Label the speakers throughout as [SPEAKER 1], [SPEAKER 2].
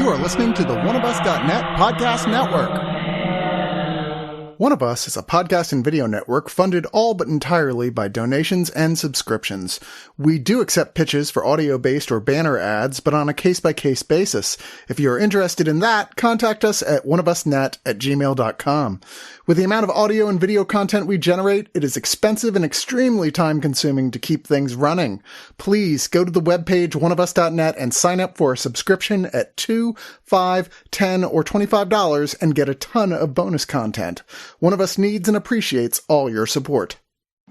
[SPEAKER 1] You are listening to the Oneofus.net podcast network. One of Us is a podcast and video network funded all but entirely by donations and subscriptions. We do accept pitches for audio-based or banner ads, but on a case-by-case basis. If you are interested in that, contact us at oneofusnet@gmail.com. With the amount of audio and video content we generate, it is expensive and extremely time-consuming to keep things running. Please go to the webpage oneofus.net and sign up for a subscription at $2, $5, $10, or $25 and get a ton of bonus content. One of Us needs and appreciates all your support.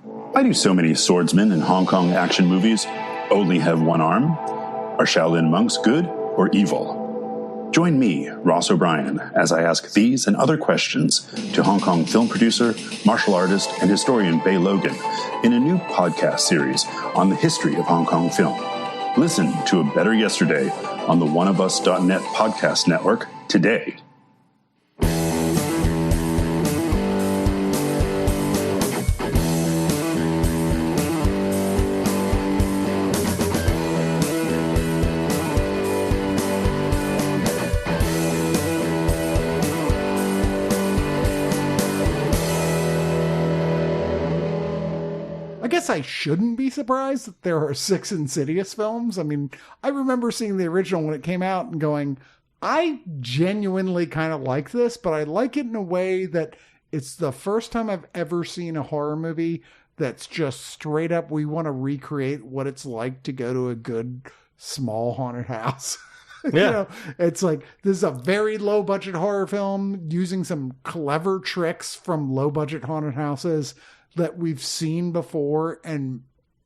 [SPEAKER 2] Why do so many swordsmen in Hong Kong action movies only have one arm? Are Shaolin monks good or evil? Join me, Ross O'Brien, as I ask these and other questions to Hong Kong film producer, martial artist, and historian Bay Logan in a new podcast series on the history of Hong Kong film. Listen to A Better Yesterday on the Oneofus.net podcast network today.
[SPEAKER 1] I guess I shouldn't be surprised that there are 6 Insidious films. I mean, I remember seeing the original when it came out and going, I genuinely kind of like this, but I like it in a way that it's the first time I've ever seen a horror movie that's just straight up, we want to recreate what it's like to go to a good small haunted house.
[SPEAKER 3] Yeah.
[SPEAKER 1] You know, it's like, this is a very low budget horror film using some clever tricks from low budget haunted houses that we've seen before, and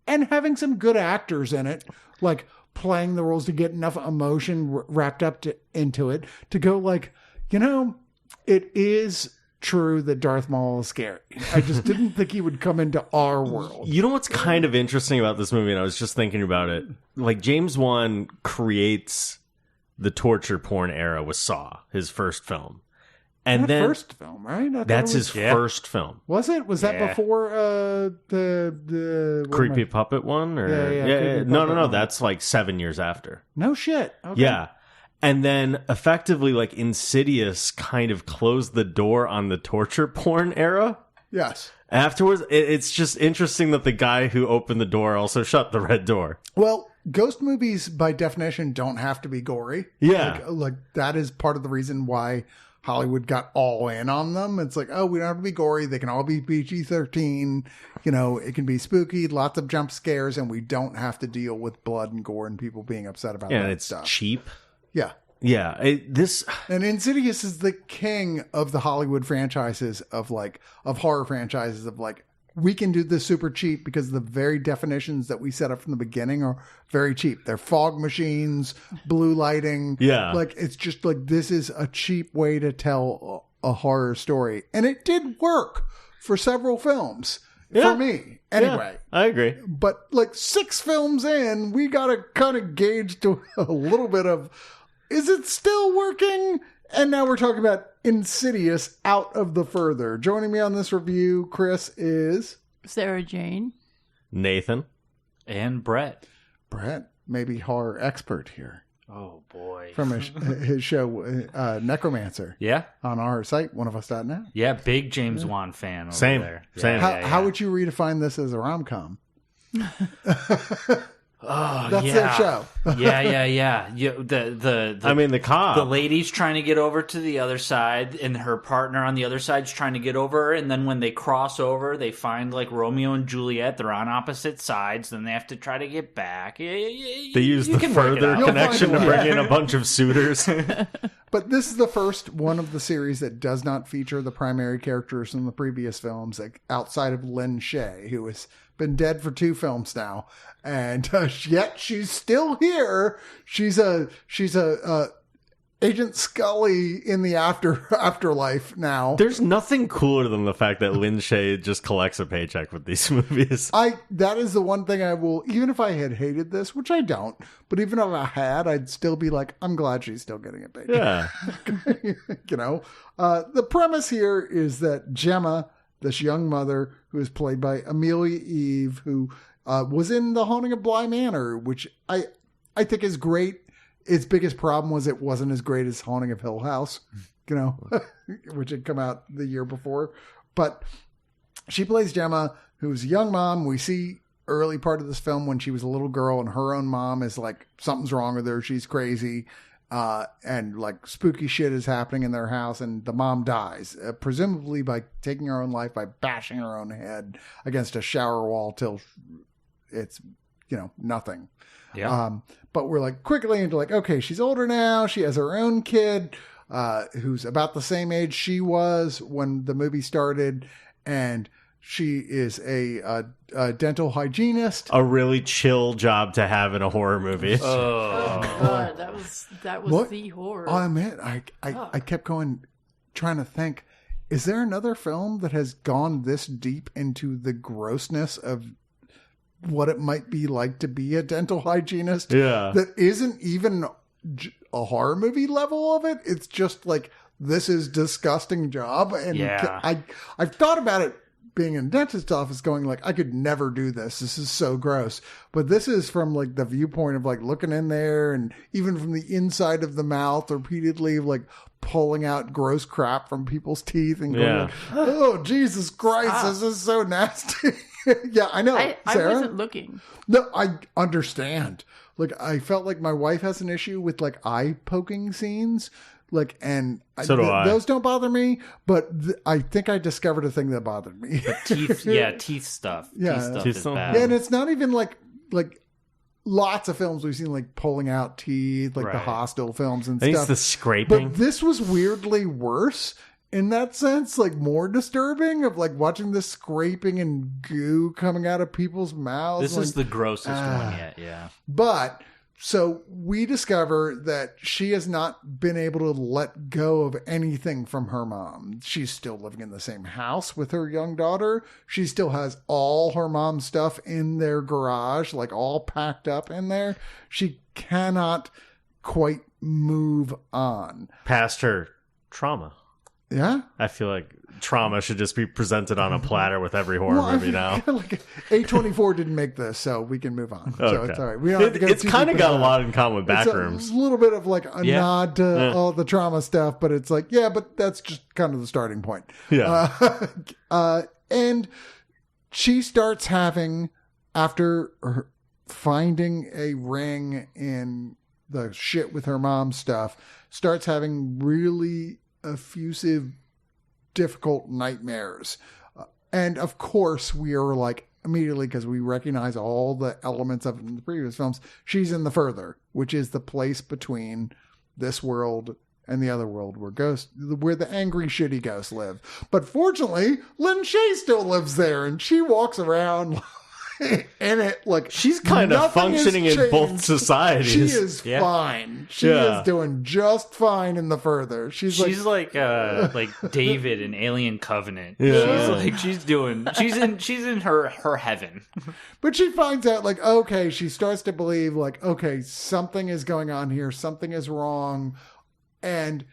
[SPEAKER 1] having some good actors in it, like playing the roles to get enough emotion wrapped up into it to go like, you know, it is true that Darth Maul is scary. I just didn't think he would come into our world.
[SPEAKER 3] You know what's kind of interesting about this movie, and I was just thinking about it, like James Wan creates the torture porn era with Saw, his first film. And then
[SPEAKER 1] first film, right?
[SPEAKER 3] That's his first film.
[SPEAKER 1] Was it? Was that before the
[SPEAKER 3] Creepy Puppet one? Or
[SPEAKER 1] yeah.
[SPEAKER 3] No. That's like 7 years after.
[SPEAKER 1] No shit. Okay.
[SPEAKER 3] Yeah. And then effectively, like Insidious kind of closed the door on the torture porn era.
[SPEAKER 1] Yes.
[SPEAKER 3] Afterwards, it's just interesting that the guy who opened the door also shut the red door.
[SPEAKER 1] Well, ghost movies by definition don't have to be gory.
[SPEAKER 3] Yeah.
[SPEAKER 1] Like that is part of the reason why Hollywood got all in on them. It's like, oh, we don't have to be gory. They can all be PG-13. You know, it can be spooky, lots of jump scares, and we don't have to deal with blood and gore and people being upset about that
[SPEAKER 3] and it's
[SPEAKER 1] stuff.
[SPEAKER 3] Cheap.
[SPEAKER 1] Yeah.
[SPEAKER 3] Yeah.
[SPEAKER 1] And Insidious is the king of the Hollywood franchises of horror franchises of like, we can do this super cheap because the very definitions that we set up from the beginning are very cheap. They're fog machines, blue lighting.
[SPEAKER 3] Yeah.
[SPEAKER 1] Like, it's just like, this is a cheap way to tell a horror story. And it did work for several films for me. Anyway.
[SPEAKER 3] Yeah, I agree.
[SPEAKER 1] But like 6 films in, we got to kind of gauge to a little bit of, is it still working? And now we're talking about Insidious Out of the Further. Joining me on this review, Chris, is
[SPEAKER 4] Sarah Jane,
[SPEAKER 3] Nathan,
[SPEAKER 5] and Brett.
[SPEAKER 1] Brett, maybe horror expert here.
[SPEAKER 5] Oh, boy.
[SPEAKER 1] From his show, Necromancer.
[SPEAKER 5] Yeah.
[SPEAKER 1] On our site, oneofus.net.
[SPEAKER 5] Yeah, big James Wan fan over
[SPEAKER 3] Same.
[SPEAKER 5] there.
[SPEAKER 3] Same.
[SPEAKER 1] How would you redefine this as a rom-com?
[SPEAKER 5] Oh,
[SPEAKER 1] That's their show.
[SPEAKER 5] yeah.
[SPEAKER 3] The cop.
[SPEAKER 5] The lady's trying to get over to the other side, and her partner on the other side's trying to get over. And then when they cross over, they find like Romeo and Juliet. They're on opposite sides. Then they have to try to get back.
[SPEAKER 3] They use the further connection to bring in a bunch of suitors.
[SPEAKER 1] But this is the first one of the series that does not feature the primary characters from the previous films, like outside of Lin Shaye, who has been dead for 2 films now, and yet she's still here. She's a Agent Scully in the afterlife now.
[SPEAKER 3] There's nothing cooler than the fact that Lin Shaye just collects a paycheck with these movies.
[SPEAKER 1] That is the one thing I will, even if I had hated this, which I don't, but even if I had, I'd still be like, I'm glad she's still getting a paycheck.
[SPEAKER 3] Yeah.
[SPEAKER 1] You know, the premise here is that Gemma, this young mother who is played by Amelia Eve, who was in The Haunting of Bly Manor, which I think is great its biggest problem was it wasn't as great as Haunting of Hill House, which had come out the year before. But she plays Gemma, who's a young mom. We see early part of this film when she was a little girl and her own mom is like, something's wrong with her. She's crazy. And like spooky shit is happening in their house, and the mom dies, presumably by taking her own life by bashing her own head against a shower wall till it's, nothing.
[SPEAKER 5] Yeah.
[SPEAKER 1] But we're like quickly into like, okay, she's older now. She has her own kid, who's about the same age she was when the movie started. And she is a dental hygienist.
[SPEAKER 3] A really chill job to have in a horror movie.
[SPEAKER 4] Oh God, that was the horror.
[SPEAKER 1] Oh man, I kept going, trying to think, is there another film that has gone this deep into the grossness of what it might be like to be a dental hygienist?
[SPEAKER 3] Yeah.
[SPEAKER 1] That isn't even a horror movie level of it. It's just like, this is disgusting job. And
[SPEAKER 5] yeah.
[SPEAKER 1] I've thought about it being in a dentist's office going like, I could never do this. This is so gross. But this is from like the viewpoint of like looking in there and even from the inside of the mouth repeatedly like pulling out gross crap from people's teeth and going like, oh, Jesus Christ, this is so nasty. Yeah, I know.
[SPEAKER 4] I wasn't looking.
[SPEAKER 1] No, I understand. Like, I felt like my wife has an issue with like eye poking scenes. Like, and
[SPEAKER 3] so do I.
[SPEAKER 1] Those don't bother me, but I think I discovered a thing that bothered me.
[SPEAKER 5] Teeth, teeth stuff.
[SPEAKER 1] Yeah.
[SPEAKER 5] Teeth stuff
[SPEAKER 3] Teeth
[SPEAKER 5] is
[SPEAKER 3] stuff.
[SPEAKER 5] bad.
[SPEAKER 1] Yeah, and it's not even like lots of films we've seen like pulling out teeth, like the
[SPEAKER 5] Right.
[SPEAKER 1] Hostel films and
[SPEAKER 3] I think
[SPEAKER 1] stuff.
[SPEAKER 3] it's the scraping.
[SPEAKER 1] But this was weirdly worse in that sense, like more disturbing of like watching the scraping and goo coming out of people's mouths.
[SPEAKER 5] This
[SPEAKER 1] like,
[SPEAKER 5] is the grossest one yet, yeah.
[SPEAKER 1] But so we discover that she has not been able to let go of anything from her mom. She's still living in the same house with her young daughter. She still has all her mom's stuff in their garage, like all packed up in there. She cannot quite move on.
[SPEAKER 3] Past her trauma.
[SPEAKER 1] Yeah?
[SPEAKER 3] I feel like trauma should just be presented on a platter with every horror movie now.
[SPEAKER 1] Like A24 didn't make this, so we can move on. So it's all right. We don't have to go
[SPEAKER 3] It's
[SPEAKER 1] too
[SPEAKER 3] kind of
[SPEAKER 1] deep
[SPEAKER 3] got a
[SPEAKER 1] into
[SPEAKER 3] lot in common with
[SPEAKER 1] that.
[SPEAKER 3] Backrooms.
[SPEAKER 1] It's a little bit of like a nod to all the trauma stuff, but it's like, yeah, but that's just kind of the starting point.
[SPEAKER 3] Yeah.
[SPEAKER 1] And she starts having, after finding a ring in the shit with her mom stuff, starts having really effusive, difficult nightmares. And of course, we are like, immediately, because we recognize all the elements of it in the previous films, she's in the Further, which is the place between this world and the other world where the angry, shitty ghosts live. But fortunately, Lin Shaye still lives there, and she walks around in it like
[SPEAKER 3] she's kind of functioning in both societies.
[SPEAKER 1] She is fine. She is doing just fine in the Further. She's
[SPEAKER 5] like David in Alien Covenant.
[SPEAKER 3] Yeah.
[SPEAKER 5] She's in her heaven.
[SPEAKER 1] But she finds out like, okay, she starts to believe like, okay, something is going on here. Something is wrong. And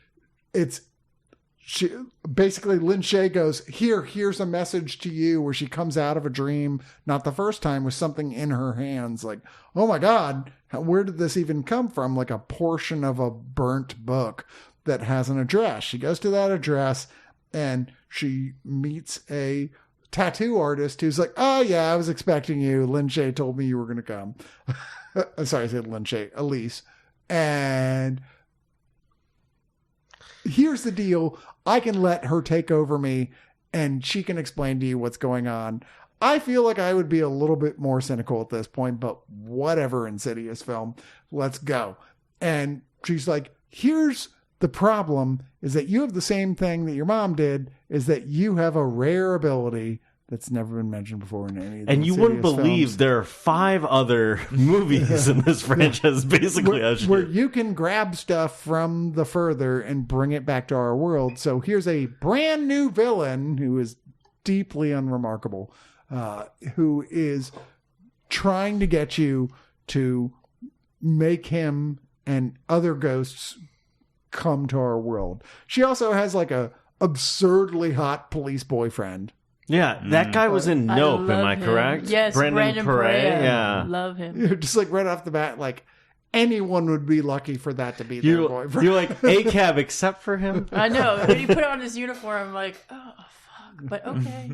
[SPEAKER 1] basically Lin Shaye goes, here's a message to you, where she comes out of a dream, not the first time, with something in her hands. Like, oh my God, where did this even come from? Like a portion of a burnt book that has an address. She goes to that address and she meets a tattoo artist who's like, oh yeah, I was expecting you. Lin Shaye told me you were going to come. Sorry, I said Lin Shaye, Elise. And here's the deal. I can let her take over me and she can explain to you what's going on. I feel like I would be a little bit more cynical at this point, but whatever, Insidious film, let's go. And she's like, here's the problem, is that you have the same thing that your mom did, is that you have a rare ability that's never been mentioned before in any of the
[SPEAKER 3] And you wouldn't
[SPEAKER 1] Insidious
[SPEAKER 3] believe
[SPEAKER 1] films.
[SPEAKER 3] there are 5 other movies in this franchise, basically.
[SPEAKER 1] Where you can grab stuff from the Further and bring it back to our world. So here's a brand new villain who is deeply unremarkable, who is trying to get you to make him and other ghosts come to our world. She also has like a absurdly hot police boyfriend.
[SPEAKER 3] Yeah, that guy was in Nope, am I correct?
[SPEAKER 4] Yes, Brandon Perea.
[SPEAKER 3] Yeah.
[SPEAKER 4] Love him.
[SPEAKER 1] Just like right off the bat, like, anyone would be lucky for that to be their boyfriend.
[SPEAKER 3] You're like, ACAB except for him?
[SPEAKER 4] I know. When he put on his uniform, I'm like, oh, fuck. But okay.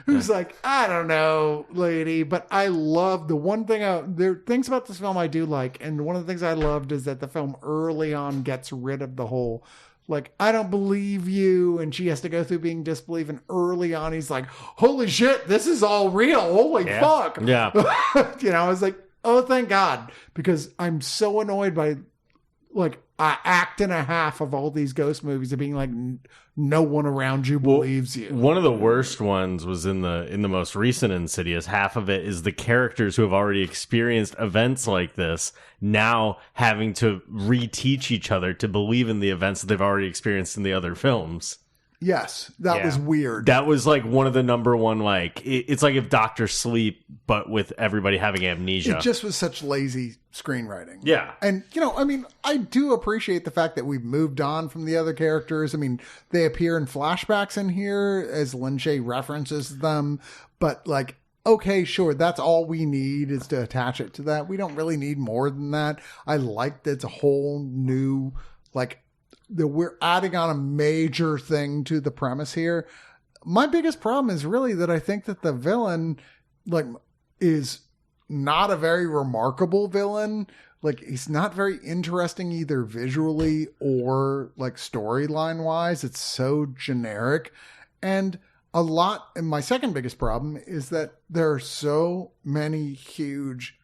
[SPEAKER 1] Who's like, I don't know, lady, but I love the one thing. There are things about this film I do like, and one of the things I loved is that the film early on gets rid of the whole, like, I don't believe you, and she has to go through being disbelief, and early on he's like, holy shit, this is all real, holy fuck.
[SPEAKER 3] Yeah.
[SPEAKER 1] I was like, oh, thank God, because I'm so annoyed by, like, an act and a half of all these ghost movies of being like, no one around you believes you.
[SPEAKER 3] One of the worst ones was in the most recent Insidious. Half of it is the characters who have already experienced events like this now having to reteach each other to believe in the events that they've already experienced in the other films.
[SPEAKER 1] Yes, that was weird.
[SPEAKER 3] That was like one of the number one, like, it's like if Dr. Sleep, but with everybody having amnesia.
[SPEAKER 1] It just was such lazy screenwriting.
[SPEAKER 3] Yeah.
[SPEAKER 1] And, I do appreciate the fact that we've moved on from the other characters. I mean, they appear in flashbacks in here as Lin Shaye references them, but like, okay, sure, that's all we need is to attach it to that. We don't really need more than that. I like that it's a whole new, like, that we're adding on a major thing to the premise here. My biggest problem is really that I think that the villain, like, is not a very remarkable villain. Like, he's not very interesting either visually or like storyline wise. It's so generic. And my second biggest problem is that there are so many huge,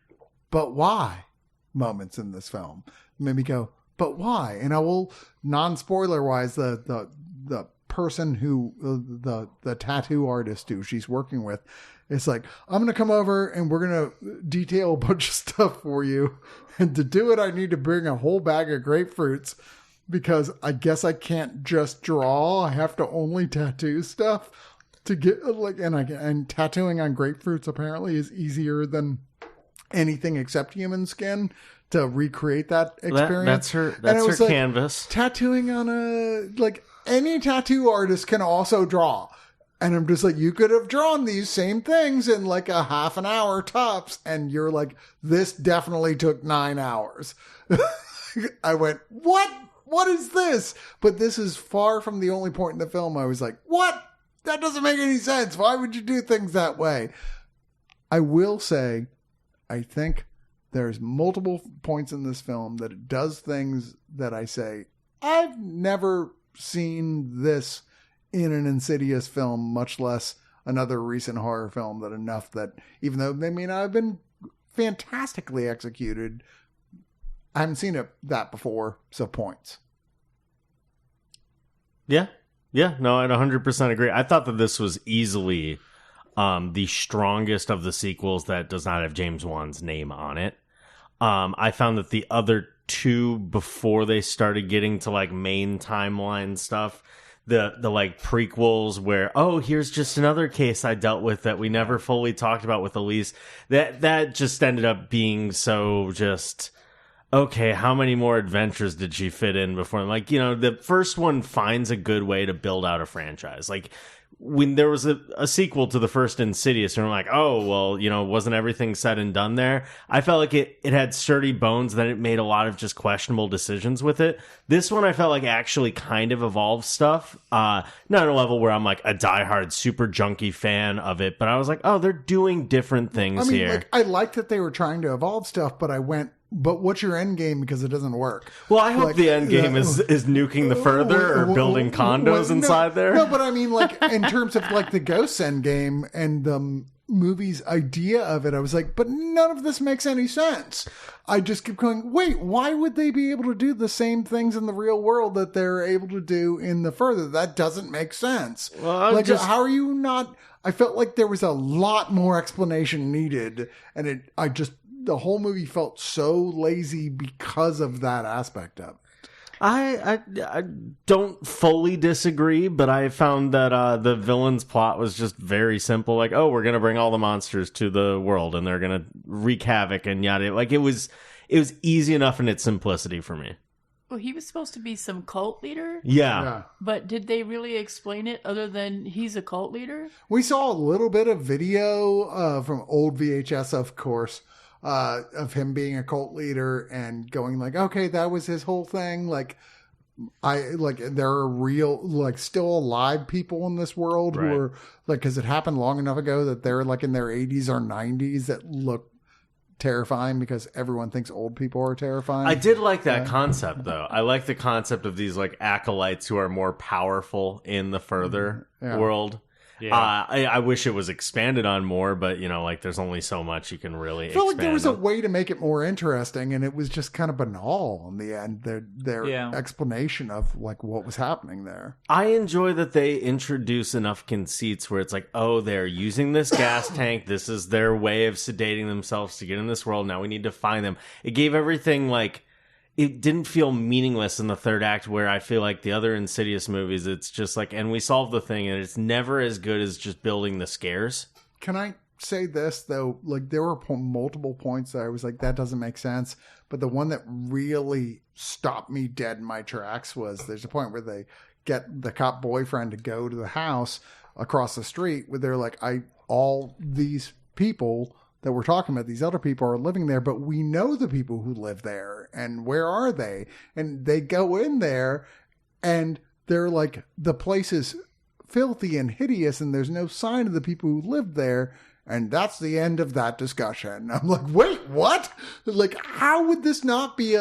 [SPEAKER 1] but why moments in this film. It made me go, but why? And I will, non-spoiler wise, the person who, the tattoo artist who she's working with, it's like, I'm going to come over and we're going to detail a bunch of stuff for you. And to do it, I need to bring a whole bag of grapefruits because I guess I can't just draw. I have to only tattoo stuff to get like, and tattooing on grapefruits apparently is easier than anything except human skin to recreate that experience.
[SPEAKER 3] That's her canvas.
[SPEAKER 1] Tattooing on any tattoo artist can also draw. And I'm just like, you could have drawn these same things in like a half an hour tops. And you're like, this definitely took 9 hours. I went, what? What is this? But this is far from the only point in the film I was like, what? That doesn't make any sense. Why would you do things that way? I will say, I think there's multiple points in this film that it does things that I say, I've never seen this in an Insidious film, much less another recent horror film, that enough that even though they may not have been fantastically executed, I haven't seen that before. So points.
[SPEAKER 3] Yeah. Yeah. No, I'd 100% agree. I thought that this was easily the strongest of the sequels that does not have James Wan's name on it. I found that the other two, before they started getting to like main timeline stuff, the like prequels where, oh, here's just another case I dealt with that we never fully talked about with Elise, that just ended up being so just, okay, how many more adventures did she fit in before? Like, the first one finds a good way to build out a franchise. Like, when there was a sequel to the first Insidious, and we're like, oh, well, wasn't everything said and done there? I felt like it had sturdy bones, then it made a lot of just questionable decisions with it. This one, I felt like actually kind of evolved stuff. Not at a level where I'm like a diehard super junkie fan of it, but I was like, oh, they're doing different things here.
[SPEAKER 1] Like, I like that they were trying to evolve stuff, but I went, but what's your end game? Because it doesn't work.
[SPEAKER 3] Well, I hope the end game is nuking the further or building condos inside there.
[SPEAKER 1] No, but I mean, like, in terms of like the Ghosts end game and the movie's idea of it, I was like, but none of this makes any sense. I just keep going, wait, why would they be able to do the same things in the real world that they're able to do in the further? That doesn't make sense.
[SPEAKER 3] Well,
[SPEAKER 1] how are you not? I felt like there was a lot more explanation needed, and the whole movie felt so lazy because of that aspect of it.
[SPEAKER 3] I don't fully disagree, but I found that the villain's plot was just very simple. Like, oh, we're going to bring all the monsters to the world and they're going to wreak havoc and yada. Like, it was easy enough in its simplicity for me.
[SPEAKER 4] Well, he was supposed to be some cult leader?
[SPEAKER 3] Yeah.
[SPEAKER 4] But did they really explain it other than he's a cult leader?
[SPEAKER 1] We saw a little bit of video from old VHS, of course, of him being a cult leader and going like, okay, that was his whole thing. Like, there are real, like, still alive people in this world who are like, because it happened long enough ago that they're like in their 80s or 90s that look terrifying because everyone thinks old people are terrifying.
[SPEAKER 3] I did like that concept, though. I like the concept of these like acolytes who are more powerful in the further world. Yeah. I wish it was expanded on more, but like there's only so much you can really. I feel like
[SPEAKER 1] there was a way to make it more interesting, and it was just kind of banal in the end. Their explanation of like what was happening there.
[SPEAKER 3] I enjoy that they introduce enough conceits where it's like, oh, they're using this gas tank. This is their way of sedating themselves to get in this world. Now we need to find them. It gave everything like. It didn't feel meaningless in the third act where I feel like the other Insidious movies, it's just like, and we solved the thing, and it's never as good as just building the scares.
[SPEAKER 1] Can I say this, though? Like, there were multiple points that I was like, that doesn't make sense. But the one that really stopped me dead in my tracks was there's a point where they get the cop boyfriend to go to the house across the street where they're like, all these people that we're talking about, these other people are living there, but we know the people who live there, and where are they? And they go in there, and they're like, the place is filthy and hideous, and there's no sign of the people who live there, and that's the end of that discussion. I'm like, wait, what? Like, how would this not be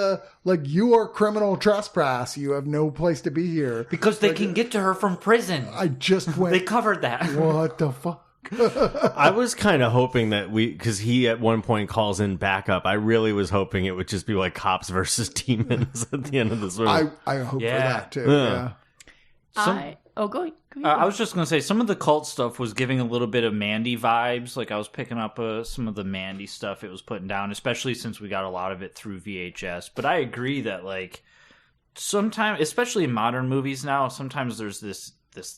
[SPEAKER 1] you are criminal trespass, you have no place to be here?
[SPEAKER 5] Because they can get to her from prison.
[SPEAKER 1] I just went...
[SPEAKER 5] They covered that.
[SPEAKER 1] What the fuck?
[SPEAKER 3] I was kind of hoping that because he at one point calls in backup, I really was hoping it would just be like cops versus demons at the end of this movie.
[SPEAKER 1] I hope for that too. Yeah.
[SPEAKER 4] Go ahead.
[SPEAKER 5] I was just going to say, some of the cult stuff was giving a little bit of Mandy vibes. Like, I was picking up some of the Mandy stuff it was putting down, especially since we got a lot of it through VHS. But I agree that, like, sometimes, especially in modern movies now, sometimes there's this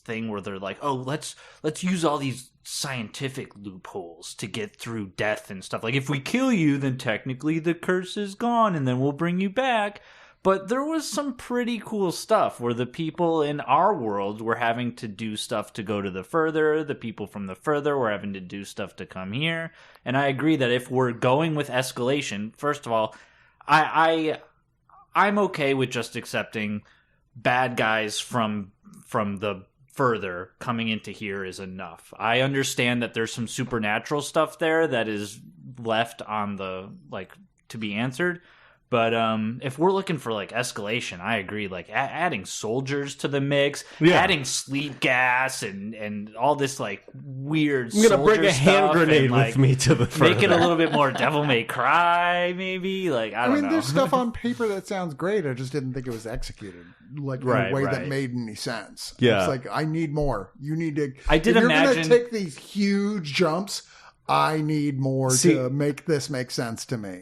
[SPEAKER 5] thing where they're like, oh, let's use all these scientific loopholes to get through death and stuff. Like, if we kill you, then technically the curse is gone, and then we'll bring you back. But there was some pretty cool stuff where the people in our world were having to do stuff to go to the further. The people from the further were having to do stuff to come here. And I agree that if we're going with escalation, first of all, I'm okay with just accepting bad guys from the further coming into here is enough. I understand that there's some supernatural stuff there that is left on the, like, to be answered. But if we're looking for, like, escalation, I agree. Like, adding soldiers to the mix, adding sleep gas, and all this, like, weird soldier stuff. I'm going to bring a hand grenade with
[SPEAKER 3] me to the further.
[SPEAKER 5] Make it a little bit more Devil May Cry, maybe. Like, I don't know.
[SPEAKER 1] There's stuff on paper that sounds great. I just didn't think it was executed, like, in a way that made any sense. Yeah. It's like, I need more. You need to...
[SPEAKER 5] I did imagine...
[SPEAKER 1] You're going to take these huge jumps. I need more to make this make sense to me.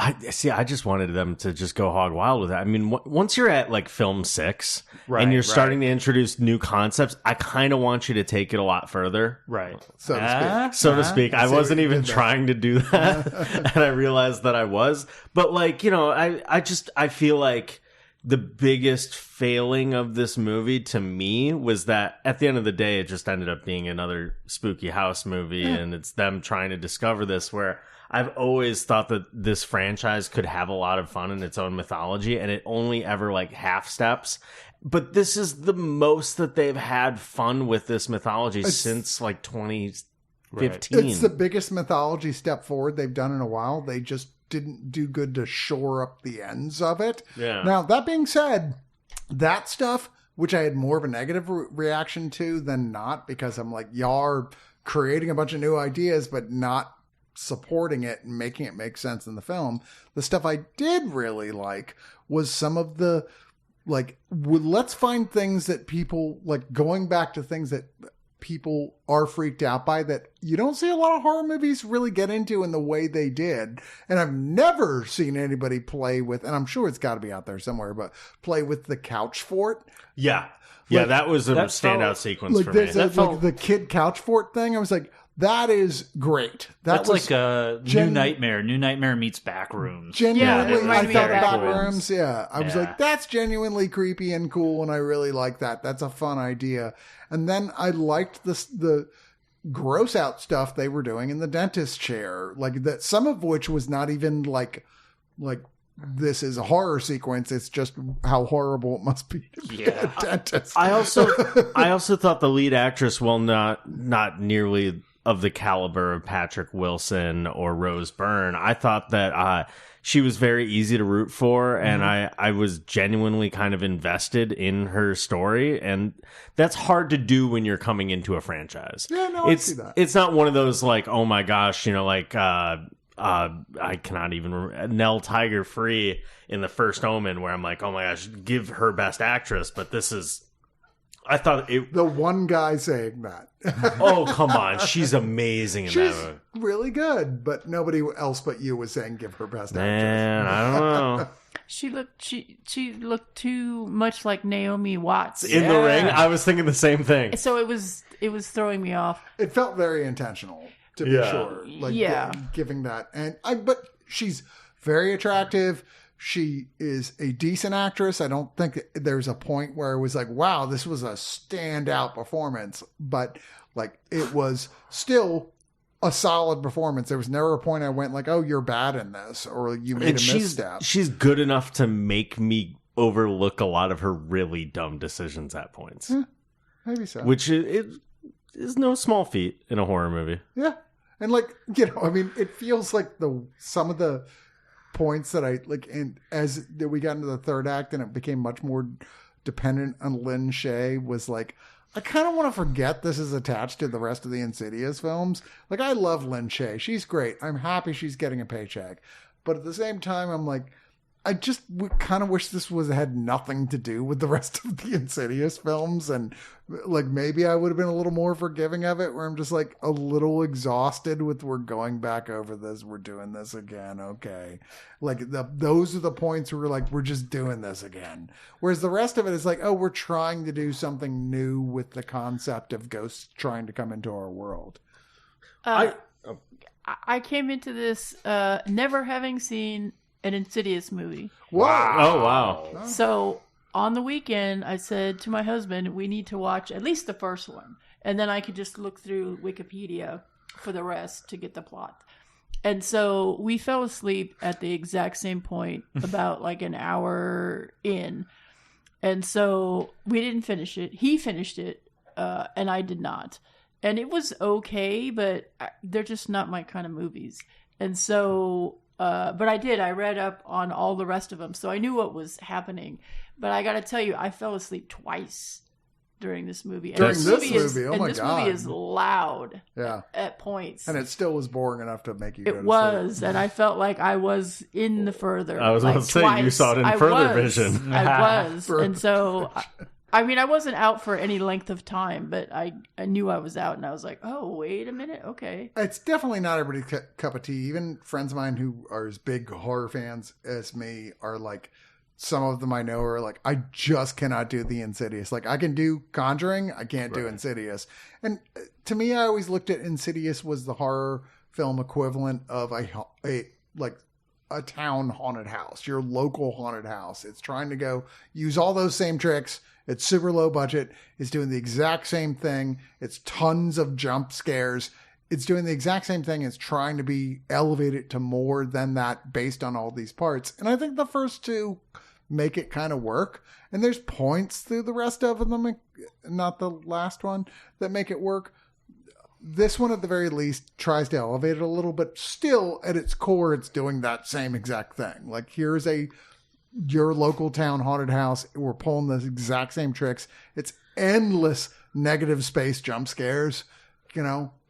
[SPEAKER 3] I just wanted them to just go hog wild with that. I mean, once you're at like film 6 and you're starting to introduce new concepts, I kind of want you to take it a lot further.
[SPEAKER 5] Right.
[SPEAKER 1] So to speak.
[SPEAKER 3] I wasn't even trying to do that. And I realized that I was. But like, I feel like the biggest failing of this movie to me was that at the end of the day, it just ended up being another spooky house movie. And it's them trying to discover this, where I've always thought that this franchise could have a lot of fun in its own mythology, and it only ever like half steps. But this is the most that they've had fun with this mythology since like 2015.
[SPEAKER 1] It's the biggest mythology step forward they've done in a while. They just didn't do good to shore up the ends of it.
[SPEAKER 3] Yeah.
[SPEAKER 1] Now, that being said, that stuff, which I had more of a negative reaction to than not, because I'm like, y'all are creating a bunch of new ideas, but not supporting it and making it make sense in the film. The stuff I did really like was some of the, like, let's find things that people, like, going back to things that people are freaked out by that you don't see a lot of horror movies really get into in the way they did. And I've never seen anybody play with, and I'm sure it's got to be out there somewhere, but play with the couch fort.
[SPEAKER 3] Yeah. Yeah, like, that was a standout sequence
[SPEAKER 1] like
[SPEAKER 3] for me.
[SPEAKER 1] Like the kid couch fort thing. I was like, that is great.
[SPEAKER 5] That's like a New Nightmare. New Nightmare meets Backrooms.
[SPEAKER 1] Genuinely, I thought Backrooms. Yeah, I was like, that's genuinely creepy and cool, and I really like that. That's a fun idea. And then I liked the gross out stuff they were doing in the dentist chair, like that, some of which was not even like this is a horror sequence. It's just how horrible it must be to be a dentist.
[SPEAKER 3] I also thought the lead actress, while not nearly of the caliber of Patrick Wilson or Rose Byrne, I thought that she was very easy to root for, and I was genuinely kind of invested in her story, and that's hard to do when you're coming into a franchise.
[SPEAKER 1] Yeah, no, I see that.
[SPEAKER 3] It's not one of those like, oh my gosh, like I cannot even remember Nell Tiger Free in The First Omen, where I'm like, oh my gosh, give her Best Actress, but this is. I thought it.
[SPEAKER 1] The one guy saying that.
[SPEAKER 3] Oh, come on. She's amazing in that movie.
[SPEAKER 1] Really good, but nobody else but you was saying give her Best Actress.
[SPEAKER 3] Man, I don't know.
[SPEAKER 4] She looked too much like Naomi Watts
[SPEAKER 3] in the ring. I was thinking the same thing.
[SPEAKER 4] So it was throwing me off.
[SPEAKER 1] It felt very intentional, to be sure. Like giving that, but she's very attractive. She is a decent actress. I don't think there's a point where it was like, wow, this was a standout performance, but like it was still a solid performance. There was never a point I went like, oh, you're bad in this, or you made a misstep.
[SPEAKER 3] She's good enough to make me overlook a lot of her really dumb decisions at points.
[SPEAKER 1] Maybe so.
[SPEAKER 3] Which is no small feat in a horror movie.
[SPEAKER 1] Yeah. And like, I mean, it feels like some of the points that I like, and as we got into the third act and it became much more dependent on Lin Shaye, was like, I kind of want to forget this is attached to the rest of the Insidious films. Like, I love Lin Shaye. She's great. I'm happy she's getting a paycheck. But at the same time, I'm like, I just kind of wish this had nothing to do with the rest of the Insidious films. And like, maybe I would have been a little more forgiving of it, where I'm just like a little exhausted with, we're going back over this. We're doing this again. Okay. Like those are the points where we're like, we're just doing this again. Whereas the rest of it is like, oh, we're trying to do something new with the concept of ghosts trying to come into our world.
[SPEAKER 4] I came into this never having seen an Insidious movie.
[SPEAKER 1] Wow.
[SPEAKER 3] Oh, wow.
[SPEAKER 4] So on the weekend, I said to my husband, we need to watch at least the first one. And then I could just look through Wikipedia for the rest to get the plot. And so we fell asleep at the exact same point, about like an hour in. And so we didn't finish it. He finished it, and I did not. And it was okay, but they're just not my kind of movies. And so... but I read up on all the rest of them, so I knew what was happening. But I got to tell you, I fell asleep twice during this movie.
[SPEAKER 1] During this movie? Oh my God.
[SPEAKER 4] This movie is loud
[SPEAKER 1] Yeah.
[SPEAKER 4] at points.
[SPEAKER 1] And it still was boring enough to make you go to
[SPEAKER 4] It
[SPEAKER 1] sleep.
[SPEAKER 4] was, and I felt like I was in the further.
[SPEAKER 3] I was about to say,
[SPEAKER 4] twice.
[SPEAKER 3] you saw it in further vision.
[SPEAKER 4] I was. And so... I mean, I wasn't out for any length of time, but I knew I was out, and I was like, oh, wait a minute, okay.
[SPEAKER 1] It's definitely not everybody's cup of tea. Even friends of mine who are as big horror fans as me are like, some of them I know are like, I just cannot do the Insidious. Like, I can do Conjuring, I can't do Insidious. And to me, I always looked at Insidious was the horror film equivalent of a town haunted house, your local haunted house. It's trying to go use all those same tricks. It's super low budget. It's doing the exact same thing. It's tons of jump scares. It's doing the exact same thing. It's trying to be elevated to more than that based on all these parts. And I think the first two make it kind of work. And there's points through the rest of them, not the last one, that make it work. This one, at the very least, tries to elevate it a little, but still, at its core, it's doing that same exact thing. Like, here's your local town haunted house. We're pulling the exact same tricks. It's endless negative space jump scares.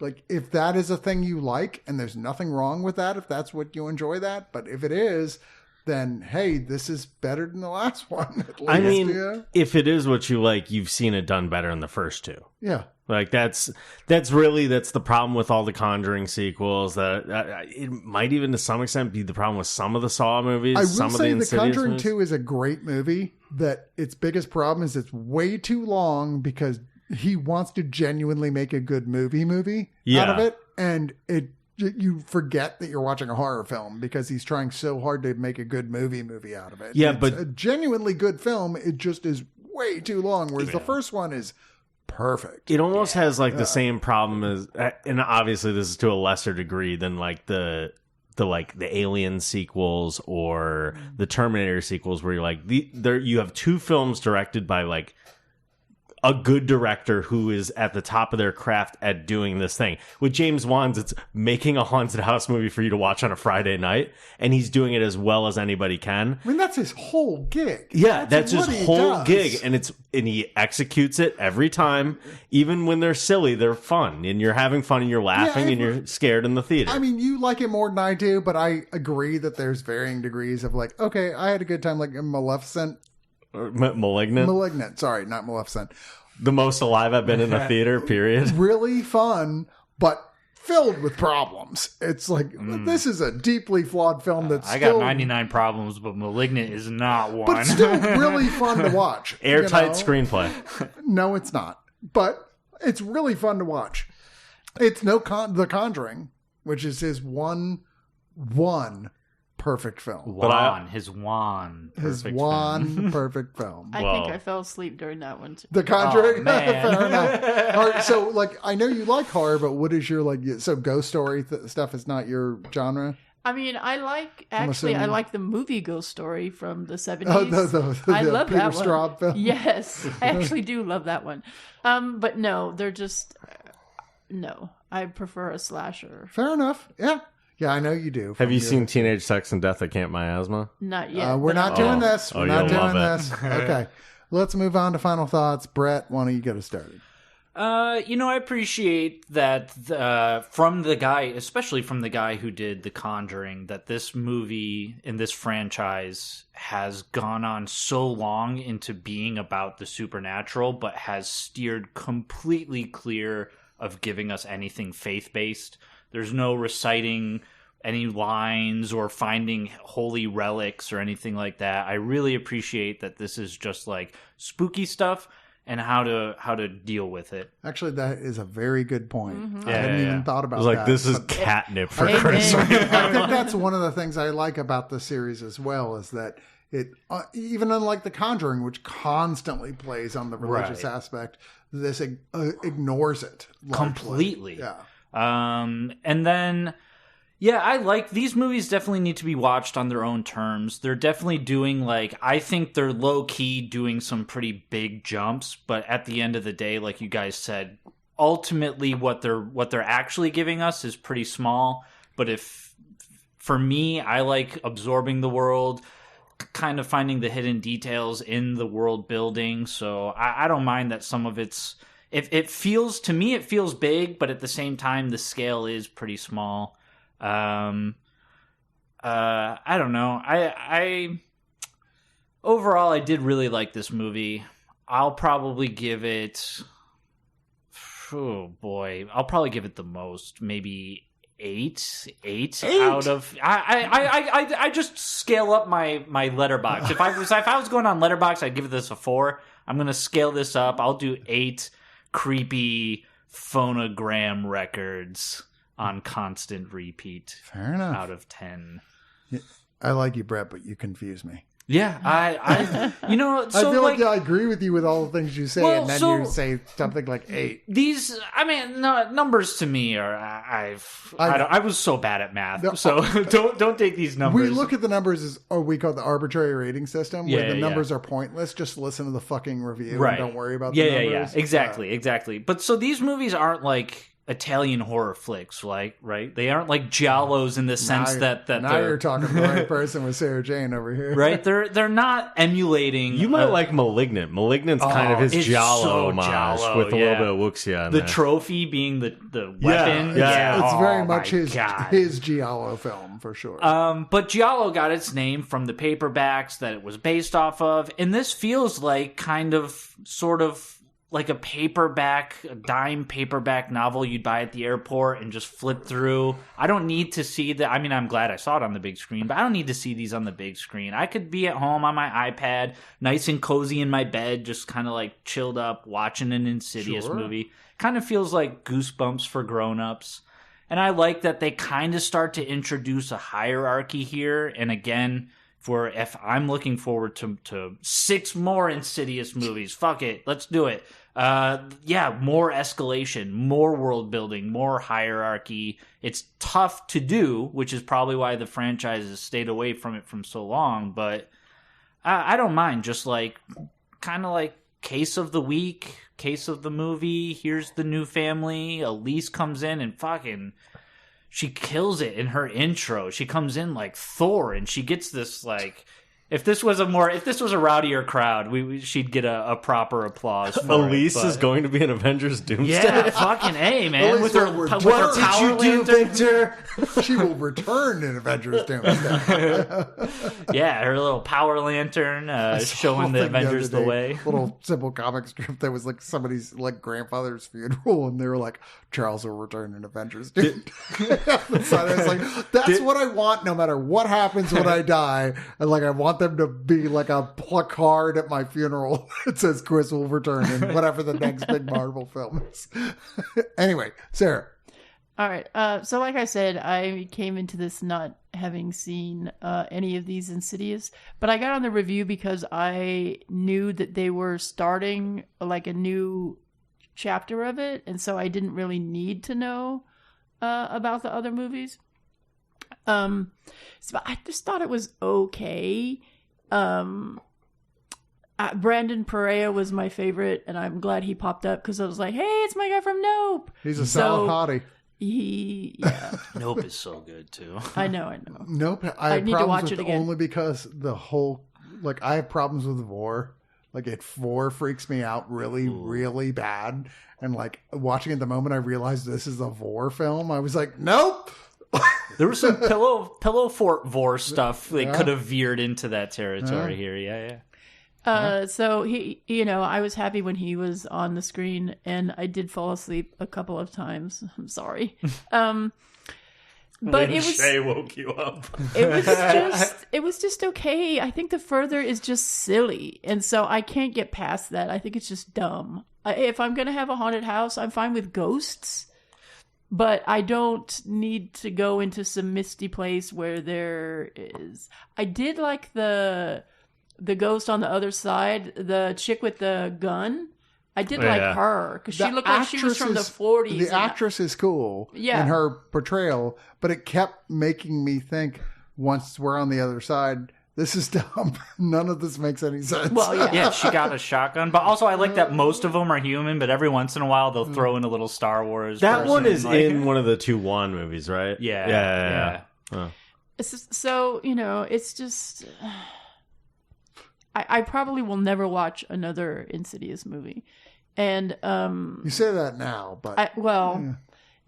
[SPEAKER 1] Like, if that is a thing you like, and there's nothing wrong with that, if that's what you enjoy that, but if it is, then hey, this is better than the last one. At least,
[SPEAKER 3] I mean, if it is what you like, you've seen it done better in the first two.
[SPEAKER 1] Yeah.
[SPEAKER 3] Like that's the problem with all the Conjuring sequels. That it might even to some extent be the problem with some of the Saw movies.
[SPEAKER 1] I will
[SPEAKER 3] some
[SPEAKER 1] say
[SPEAKER 3] of the
[SPEAKER 1] The Conjuring
[SPEAKER 3] movies.
[SPEAKER 1] 2 is a great movie. That its biggest problem is it's way too long, because he wants to genuinely make a good movie out of it, and you forget that you're watching a horror film because he's trying so hard to make a good movie out of it.
[SPEAKER 3] Yeah,
[SPEAKER 1] it's
[SPEAKER 3] but
[SPEAKER 1] a genuinely good film. It just is way too long. Whereas the first one is perfect.
[SPEAKER 3] It almost has like the same problem as, and obviously this is to a lesser degree than like the Alien sequels or the Terminator sequels, where you're like you have two films directed by like a good director who is at the top of their craft at doing this thing. With James Wan's, it's making a haunted house movie for you to watch on a Friday night, and he's doing it as well as anybody can.
[SPEAKER 1] I mean, that's his whole gig.
[SPEAKER 3] Yeah, that's his whole
[SPEAKER 1] does.
[SPEAKER 3] gig, and he executes it every time. Even when they're silly, they're fun, and you're having fun, and you're laughing, and you're scared in the theater.
[SPEAKER 1] I mean, you like it more than I do, but I agree that there's varying degrees of like, okay, I had a good time, like Maleficent. Malignant. Sorry, not Maleficent.
[SPEAKER 3] The most alive I've been in a theater, period.
[SPEAKER 1] Really fun, but filled with problems. It's like, this is a deeply flawed film that's
[SPEAKER 5] I got 99 problems, but Malignant is not one.
[SPEAKER 1] But still really fun to watch.
[SPEAKER 3] Airtight screenplay.
[SPEAKER 1] No, it's not. But it's really fun to watch. It's The Conjuring, which is his one perfect film.
[SPEAKER 5] His perfect
[SPEAKER 1] film.
[SPEAKER 4] I think I fell asleep during that one too.
[SPEAKER 1] The Conjuring.
[SPEAKER 5] Oh, man.
[SPEAKER 1] Fair enough. All right, so like, I know you like horror, but what is your like? So ghost story stuff is not your genre.
[SPEAKER 4] I mean, I like the movie Ghost Story from the 70s.
[SPEAKER 1] Oh,
[SPEAKER 4] I love
[SPEAKER 1] Peter
[SPEAKER 4] that one.
[SPEAKER 1] Straub film.
[SPEAKER 4] Yes, I actually do love that one. But no, they're just no. I prefer a slasher.
[SPEAKER 1] Fair enough. Yeah. Yeah, I know you do.
[SPEAKER 3] Have you seen Teenage Sex and Death at Camp Miasma?
[SPEAKER 4] Not yet.
[SPEAKER 1] We're not doing this. We're not doing this.
[SPEAKER 3] It.
[SPEAKER 1] Okay. Let's move on to final thoughts. Brett, why don't you get us started?
[SPEAKER 5] I appreciate that from the guy, especially from the guy who did The Conjuring, that this movie in this franchise has gone on so long into being about the supernatural, but has steered completely clear of giving us anything faith-based. There's no reciting any lines or finding holy relics or anything like that. I really appreciate that this is just like spooky stuff and how to deal with it.
[SPEAKER 1] Actually, that is a very good point.
[SPEAKER 4] Mm-hmm.
[SPEAKER 1] I hadn't even thought about that.
[SPEAKER 3] Like, this is catnip for Chris.
[SPEAKER 1] I think that's one of the things I like about the series as well, is that it, even unlike The Conjuring, which constantly plays on the religious aspect, this ignores it largely.
[SPEAKER 5] Completely.
[SPEAKER 1] Yeah.
[SPEAKER 5] And then, I like these movies. Definitely need to be watched on their own terms. They're definitely doing I think they're low key doing some pretty big jumps, but at the end of the day, like you guys said, ultimately what they're actually giving us is pretty small. But for me, I like absorbing the world, kind of finding the hidden details in the world building. So I don't mind that some of it's. It feels big, but at the same time, the scale is pretty small. I don't know. I overall, I did really like this movie. I'll probably give it. Oh boy, I'll probably give it the most, maybe 8 out of. I just scale up my Letterboxd. If I was going on Letterboxd, I'd give this a 4. I'm gonna scale this up. I'll do 8. Creepy phonogram records on constant repeat.
[SPEAKER 1] Fair enough.
[SPEAKER 5] Out of 10.
[SPEAKER 1] I like you, Brett, but you confuse me.
[SPEAKER 5] Yeah, I so
[SPEAKER 1] I feel like I agree with you with all the things you say, and then you say something like 8.
[SPEAKER 5] These, numbers to me are I was so bad at math, so don't take these numbers.
[SPEAKER 1] We look at the numbers as we call the arbitrary rating system, where the numbers are pointless. Just listen to the fucking review and don't worry about the numbers.
[SPEAKER 5] Exactly. But so these movies aren't like Italian horror flicks, right? They aren't like giallos in the sense that
[SPEAKER 1] now you're talking to the right person with Sarah Jane over here,
[SPEAKER 5] right? They're not emulating.
[SPEAKER 3] You might like Malignant. Malignant's kind of his giallo homage with a little bit of wuxia.
[SPEAKER 5] The trophy being the weapon.
[SPEAKER 1] Yeah. It's very much his giallo film for sure.
[SPEAKER 5] But giallo got its name from the paperbacks that it was based off of, and this feels like sort of. Like a dime paperback novel you'd buy at the airport and just flip through. I don't need to see that. I mean, I'm glad I saw it on the big screen, but I don't need to see these on the big screen. I could be at home on my iPad, nice and cozy in my bed, just kind of like chilled up, watching an Insidious movie. Kind of feels like Goosebumps for grown-ups. And I like that they kind of start to introduce a hierarchy here. And again, if I'm looking forward to 6 more Insidious movies, fuck it, let's do it. More escalation, more world building, more hierarchy. It's tough to do, which is probably why the franchise has stayed away from it from so long, but I don't mind. Just like, kind of like case of the week, case of the movie, here's the new family. Elise comes in and fucking, she kills it in her intro. She comes in like Thor, and she gets this like, if this was a rowdier crowd, she'd get a proper applause. For
[SPEAKER 3] Elise
[SPEAKER 5] it,
[SPEAKER 3] is going to be an Avengers Doomsday.
[SPEAKER 5] Yeah, fucking A, man. With her
[SPEAKER 1] what
[SPEAKER 5] power lantern.
[SPEAKER 3] Victor?
[SPEAKER 1] She will return in Avengers Doomsday.
[SPEAKER 5] Yeah, her little power lantern showing the Avengers the way.
[SPEAKER 1] Little simple comic strip that was like somebody's like grandfather's funeral, and they were like, Charles will return in Avengers Doomsday. I was like, that's what I want no matter what happens when I die. And like, I want them to be like a placard at my funeral that says Chris will return in whatever the next big Marvel film is. Anyway, Sarah.
[SPEAKER 4] All right. So like I said, I came into this not having seen any of these Insidious, but I got on the review because I knew that they were starting like a new chapter of it, and so I didn't really need to know about the other movies. So I just thought it was okay. Brandon Perea was my favorite, and I'm glad he popped up because I was like, hey, it's my guy from Nope.
[SPEAKER 1] He's a solid hottie.
[SPEAKER 5] Nope is so good too.
[SPEAKER 4] I know.
[SPEAKER 1] Nope.
[SPEAKER 4] I need to watch it again.
[SPEAKER 1] Only because the whole, like, I have problems with Vor. Like, Vor freaks me out really, really bad. And like, watching it the moment I realized this is a Vor film, I was like, nope.
[SPEAKER 5] There was some pillow fort Vor stuff that could have veered into that territory here. Yeah.
[SPEAKER 4] So he, I was happy when he was on the screen, and I did fall asleep a couple of times. I'm sorry. But
[SPEAKER 3] Shay woke you up.
[SPEAKER 4] It was just okay. I think the further is just silly, and so I can't get past that. I think it's just dumb. If I'm gonna have a haunted house, I'm fine with ghosts, but I don't need to go into some misty place where there is. I did like the ghost on the other side, the chick with the gun. I did like her because she looked like she was from the 40s.
[SPEAKER 1] The actress is cool in her portrayal, but it kept making me think, once we're on the other side, this is dumb. None of this makes any sense.
[SPEAKER 4] Well,
[SPEAKER 5] yeah, she got a shotgun. But also, I like that most of them are human, but every once in a while, they'll throw in a little Star Wars.
[SPEAKER 3] That one is in one of the 2 Wan movies, right?
[SPEAKER 5] Yeah.
[SPEAKER 3] Oh.
[SPEAKER 4] So, it's just... I probably will never watch another Insidious movie. And
[SPEAKER 1] you say that now, but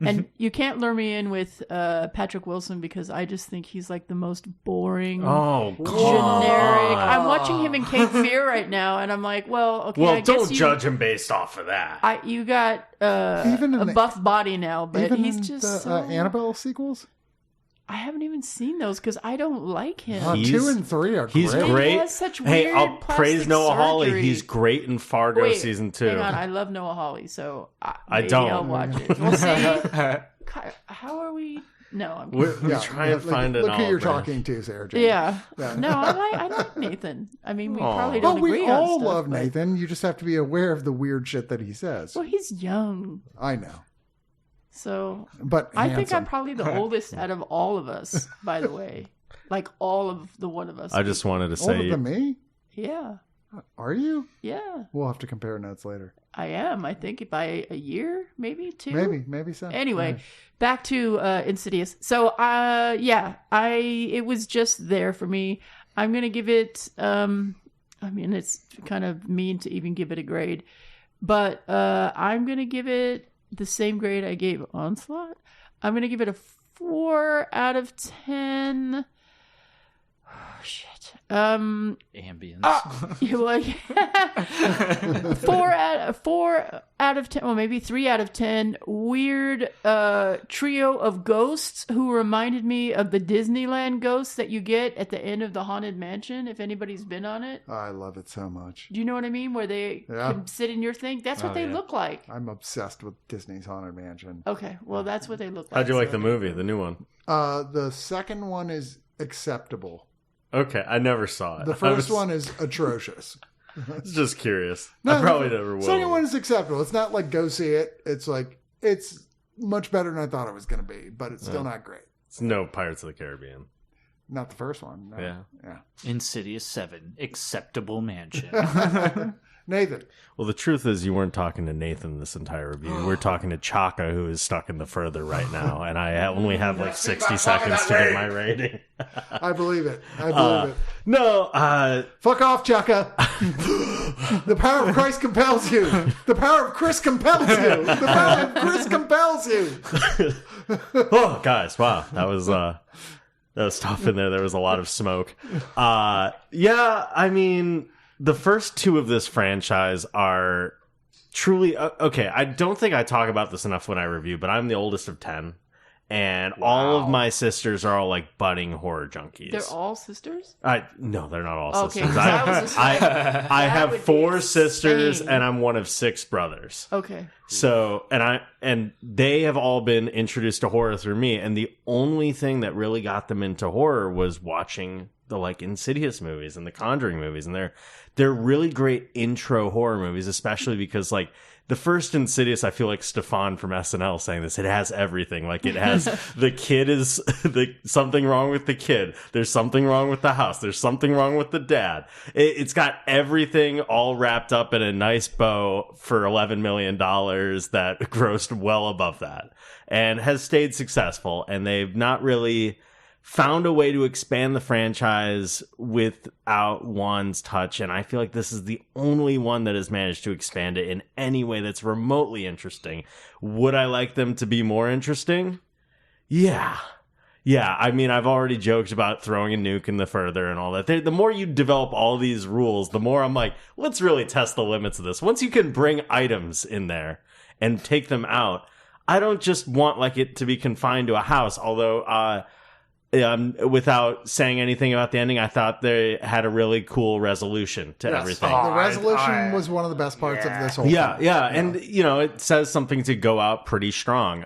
[SPEAKER 4] and you can't lure me in with Patrick Wilson because I just think he's like the most boring, generic. I'm watching him in Cape Fear right now, and I'm like, well, okay.
[SPEAKER 3] Well,
[SPEAKER 4] I guess
[SPEAKER 3] don't judge him based off of that.
[SPEAKER 4] You got a buff body now, but he's just
[SPEAKER 1] the Annabelle sequels.
[SPEAKER 4] I haven't even seen those because I don't like him.
[SPEAKER 1] 2 and 3 are great.
[SPEAKER 3] He's great.
[SPEAKER 4] He has such weird
[SPEAKER 3] I'll praise Noah Hawley.
[SPEAKER 4] surgery.
[SPEAKER 3] He's great in Fargo season 2.
[SPEAKER 4] Hang on, I love Noah Hawley, so
[SPEAKER 3] I
[SPEAKER 4] maybe
[SPEAKER 3] don't.
[SPEAKER 4] I'll watch it. We'll see. How are we? No, I'm kidding.
[SPEAKER 3] We're trying to find an
[SPEAKER 1] Look who you're
[SPEAKER 3] olive branch.
[SPEAKER 1] talking to, Sarah Jane.
[SPEAKER 4] Yeah. No, I like Nathan. I mean, we probably don't agree
[SPEAKER 1] we
[SPEAKER 4] on
[SPEAKER 1] all
[SPEAKER 4] stuff,
[SPEAKER 1] love
[SPEAKER 4] but-
[SPEAKER 1] Nathan. You just have to be aware of the weird shit that he says.
[SPEAKER 4] Well, he's young,
[SPEAKER 1] I know.
[SPEAKER 4] so
[SPEAKER 1] But
[SPEAKER 4] I think
[SPEAKER 1] handsome.
[SPEAKER 4] I'm probably the oldest out of all of us. By the way, like all of the one of us.
[SPEAKER 3] I just wanted to
[SPEAKER 1] older
[SPEAKER 3] say,
[SPEAKER 1] than me?
[SPEAKER 4] Yeah.
[SPEAKER 1] Are you?
[SPEAKER 4] Yeah,
[SPEAKER 1] We'll have to compare notes later.
[SPEAKER 4] I am. I think by a year, maybe 2.
[SPEAKER 1] Maybe so.
[SPEAKER 4] Anyway,
[SPEAKER 1] Right.
[SPEAKER 4] back to Insidious. So, it was just there for me. I'm gonna give it. I mean, it's kind of mean to even give it a grade, but I'm gonna give it the same grade I gave Onslaught. I'm gonna give it a 4 out of 10. Oh, shit.
[SPEAKER 5] Ambience.
[SPEAKER 4] 4 out of 10, well, maybe 3 out of 10. Weird trio of ghosts who reminded me of the Disneyland ghosts that you get at the end of the Haunted Mansion, if anybody's been on it.
[SPEAKER 1] I love it so much.
[SPEAKER 4] Do you know what I mean? Where they can sit in your thing? That's what they look like.
[SPEAKER 1] I'm obsessed with Disney's Haunted Mansion.
[SPEAKER 4] Okay, well, that's what they look like.
[SPEAKER 3] how'd you like the movie, the new one?
[SPEAKER 1] The second one is acceptable.
[SPEAKER 3] Okay, I never saw it.
[SPEAKER 1] The first one is atrocious.
[SPEAKER 3] I was just curious.
[SPEAKER 1] No,
[SPEAKER 3] I probably never will.
[SPEAKER 1] The second one is acceptable. It's not like go see it. It's like, it's much better than I thought it was going to be, but it's still not great.
[SPEAKER 3] It's no Pirates of the Caribbean.
[SPEAKER 1] Not the first one. No. Yeah.
[SPEAKER 5] Insidious 7, Acceptable Mansion.
[SPEAKER 1] Nathan.
[SPEAKER 3] Well, the truth is you weren't talking to Nathan this entire review. We're talking to Chaka, who is stuck in the further right now, and I only have like 60 seconds to get my rating.
[SPEAKER 1] I believe it. I believe it.
[SPEAKER 3] No,
[SPEAKER 1] Fuck off, Chaka. The power of Christ compels you. The power of Chris compels you. The power of Chris compels you.
[SPEAKER 3] oh, guys, wow, that was tough in there. There was a lot of smoke. Yeah, I mean, the first two of this franchise are truly okay. I don't think I talk about this enough when I review, but I'm the oldest of 10. And all of my sisters are all like budding horror junkies.
[SPEAKER 4] They're all sisters?
[SPEAKER 3] No, they're not all
[SPEAKER 4] Okay,
[SPEAKER 3] sisters.
[SPEAKER 4] 'cause I was just like,
[SPEAKER 3] I have
[SPEAKER 4] would be
[SPEAKER 3] 4 sisters,
[SPEAKER 4] insane.
[SPEAKER 3] and I'm one of 6 brothers.
[SPEAKER 4] Okay.
[SPEAKER 3] So, and they have all been introduced to horror through me, and the only thing that really got them into horror was watching the like Insidious movies and the Conjuring movies, and they're really great intro horror movies, especially because like the first Insidious, I feel like Stefan from SNL saying this, it has everything. Like it has the kid is something wrong with the kid. There's something wrong with the house. There's something wrong with the dad. It's got everything all wrapped up in a nice bow for $11 million that grossed well above that and has stayed successful. And they've not really found a way to expand the franchise without Juan's touch, and I feel like this is the only one that has managed to expand it in any way that's remotely interesting. Would I like them to be more interesting? Yeah. I mean, I've already joked about throwing a nuke in the further and all that. The more you develop all these rules, the more I'm like, let's really test the limits of this. Once you can bring items in there and take them out, I don't just want like it to be confined to a house, although without saying anything about the ending, I thought they had a really cool resolution to everything.
[SPEAKER 1] The resolution was one of the best parts of this whole thing.
[SPEAKER 3] Yeah. And, you know, it says something to go out pretty strong.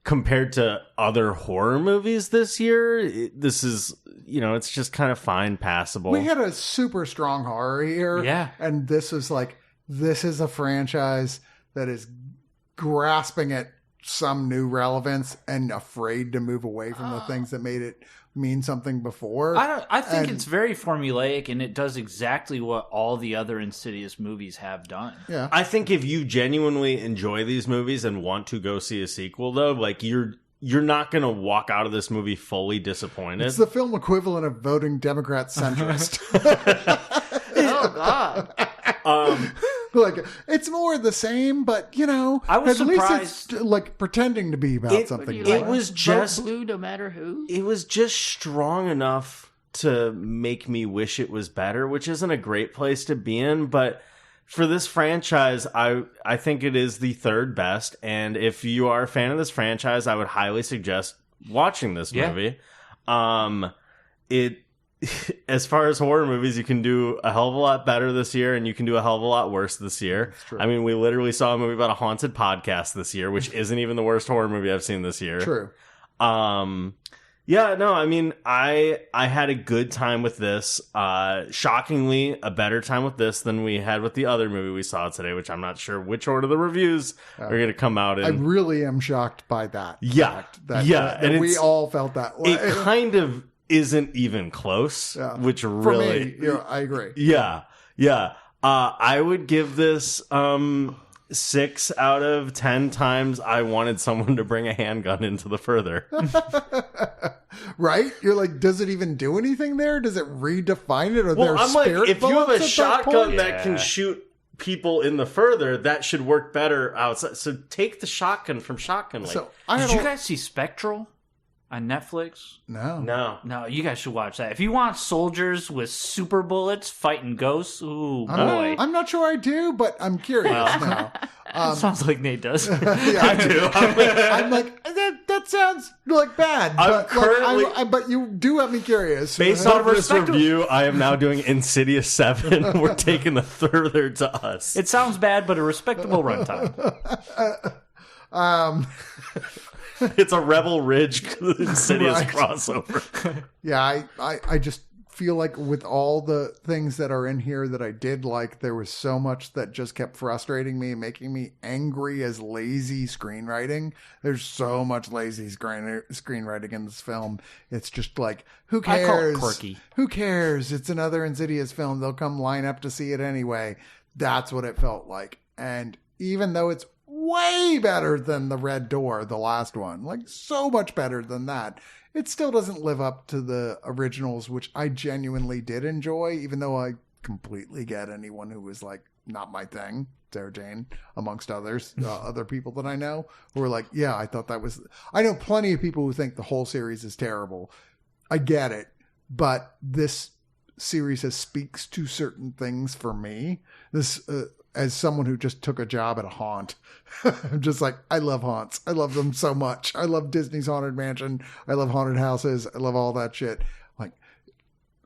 [SPEAKER 3] Compared to other horror movies this year, this is, you know, it's just kind of fine, passable.
[SPEAKER 1] We had a super strong horror here.
[SPEAKER 5] Yeah.
[SPEAKER 1] And this is a franchise that is grasping at some new relevance and afraid to move away from the things that made it mean something before.
[SPEAKER 5] I think it's very formulaic, and it does exactly what all the other Insidious movies have done.
[SPEAKER 1] Yeah.
[SPEAKER 3] I think if you genuinely enjoy these movies and want to go see a sequel, though, like you're not going to walk out of this movie fully disappointed.
[SPEAKER 1] It's the film equivalent of voting Democrat centrist.
[SPEAKER 4] Oh, God.
[SPEAKER 1] Like, it's more the same, but, you know,
[SPEAKER 5] I was
[SPEAKER 1] at least
[SPEAKER 5] surprised.
[SPEAKER 1] it's like pretending to be about something.
[SPEAKER 4] You
[SPEAKER 3] It
[SPEAKER 4] like
[SPEAKER 3] was
[SPEAKER 4] vote
[SPEAKER 3] just
[SPEAKER 4] blue no matter who?
[SPEAKER 3] It was just strong enough to make me wish it was better, which isn't a great place to be in, but for this franchise, I think it is the third best, and if you are a fan of this franchise, I would highly suggest watching this movie. As far as horror movies, you can do a hell of a lot better this year, and you can do a hell of a lot worse this year. I mean, we literally saw a movie about a haunted podcast this year, which isn't even the worst horror movie I've seen this year.
[SPEAKER 1] True.
[SPEAKER 3] Yeah, no, I mean, I had a good time with this. Shockingly, a better time with this than we had with the other movie we saw today, which I'm not sure which order the reviews are going to come out in.
[SPEAKER 1] I really am shocked by that.
[SPEAKER 3] Yeah.
[SPEAKER 1] Fact, that
[SPEAKER 3] And
[SPEAKER 1] we all felt that way.
[SPEAKER 3] It kind of isn't even close, which
[SPEAKER 1] For
[SPEAKER 3] really...
[SPEAKER 1] me, I agree.
[SPEAKER 3] Yeah. I would give this 6 out of 10 times I wanted someone to bring a handgun into the further.
[SPEAKER 1] Right? You're like, does it even do anything there? Does it redefine it? Or
[SPEAKER 3] Well, I'm like,
[SPEAKER 1] spirit
[SPEAKER 3] if you have
[SPEAKER 1] bullets
[SPEAKER 3] a
[SPEAKER 1] at that
[SPEAKER 3] shotgun
[SPEAKER 1] point?
[SPEAKER 3] that can shoot people in the further, that should work better outside. So take the shotgun from Shotgun Lake.
[SPEAKER 1] So I
[SPEAKER 5] Did
[SPEAKER 1] don't.
[SPEAKER 5] you guys see Spectral on Netflix?
[SPEAKER 1] No.
[SPEAKER 5] No, you guys should watch that. If you want soldiers with super bullets fighting ghosts, ooh, boy.
[SPEAKER 1] I'm not sure I do, but I'm curious now.
[SPEAKER 5] Sounds like Nate does.
[SPEAKER 1] Yeah, I do. I'm like, that sounds like bad. But,
[SPEAKER 3] currently-
[SPEAKER 1] but you do have me curious.
[SPEAKER 3] Based on this review, I am now doing Insidious 7. We're taking the further to us.
[SPEAKER 5] It sounds bad, but a respectable runtime.
[SPEAKER 3] It's a Rebel Ridge Insidious crossover.
[SPEAKER 1] Yeah, I just feel like with all the things that are in here that I did like, there was so much that just kept frustrating me, making me angry as lazy screenwriting. There's so much lazy screenwriting in this film. It's just like, who cares?
[SPEAKER 5] I call it quirky.
[SPEAKER 1] Who cares? It's another Insidious film. They'll come line up to see it anyway. That's what it felt like. And even though it's way better than The Red Door, the last one, like so much better than that, it still doesn't live up to the originals, which I genuinely did enjoy, even though I completely get anyone who was like, not my thing, Sarah Jane, amongst others, other people that I know, who are like, yeah, I thought that was... I know plenty of people who think the whole series is terrible. I get it, but this series speaks to certain things for me. This... as someone who just took a job at a haunt, I'm just like, I love haunts. I love them so much. I love Disney's Haunted Mansion. I love haunted houses. I love all that shit. Like,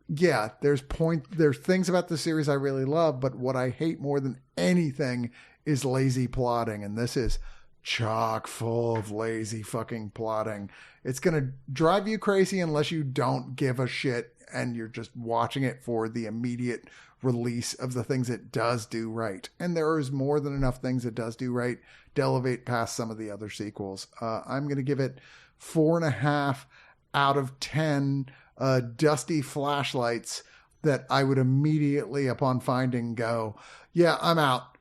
[SPEAKER 1] yeah, there's things about the series I really love, but what I hate more than anything is lazy plotting. And this is chock full of lazy fucking plotting. It's going to drive you crazy unless you don't give a shit and you're just watching it for the immediate release of the things it does do right. And there is more than enough things it does do right to elevate past some of the other sequels. I'm going to give it 4.5 out of 10 dusty flashlights that I would immediately upon finding go, yeah, I'm out.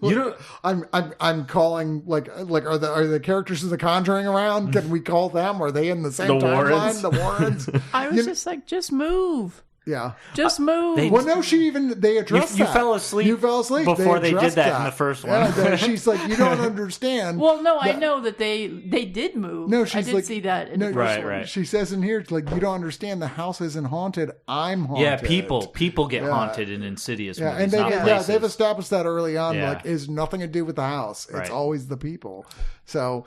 [SPEAKER 1] You know, I'm calling like are the characters of The Conjuring around? Can we call them? Are they in the same timeline? The Warrens.
[SPEAKER 4] I was just like, just move.
[SPEAKER 1] Yeah.
[SPEAKER 4] Just move.
[SPEAKER 1] They addressed
[SPEAKER 5] you
[SPEAKER 1] that.
[SPEAKER 5] fell asleep.
[SPEAKER 1] You fell asleep
[SPEAKER 5] before they did that in the first one.
[SPEAKER 1] Yeah, she's like, you don't understand.
[SPEAKER 4] Well, no, I know that they did move.
[SPEAKER 1] No, she's
[SPEAKER 4] I did
[SPEAKER 1] like,
[SPEAKER 4] see that in the first one.
[SPEAKER 5] Right.
[SPEAKER 1] She says in here, it's like, you don't understand. The house isn't haunted. I'm haunted.
[SPEAKER 5] Yeah, people get haunted in Insidious movies.
[SPEAKER 1] And they've established that early on.
[SPEAKER 5] Yeah.
[SPEAKER 1] Like, it's nothing to do with the house. It's
[SPEAKER 5] Right.
[SPEAKER 1] always the people. So,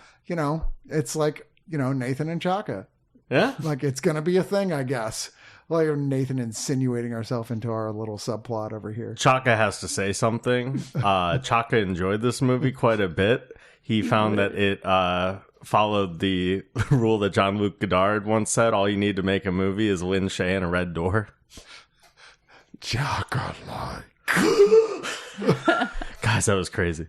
[SPEAKER 1] it's like, Nathan and Chaka.
[SPEAKER 3] Yeah.
[SPEAKER 1] Like, it's going to be a thing, I guess. Like Nathan insinuating ourselves into our little subplot over here.
[SPEAKER 3] Chaka has to say something. Chaka enjoyed this movie quite a bit. He found that it followed the rule that Jean-Luc Godard once said, all you need to make a movie is Lin Shaye and A Red Door.
[SPEAKER 1] Chaka like.
[SPEAKER 3] Guys, that was crazy.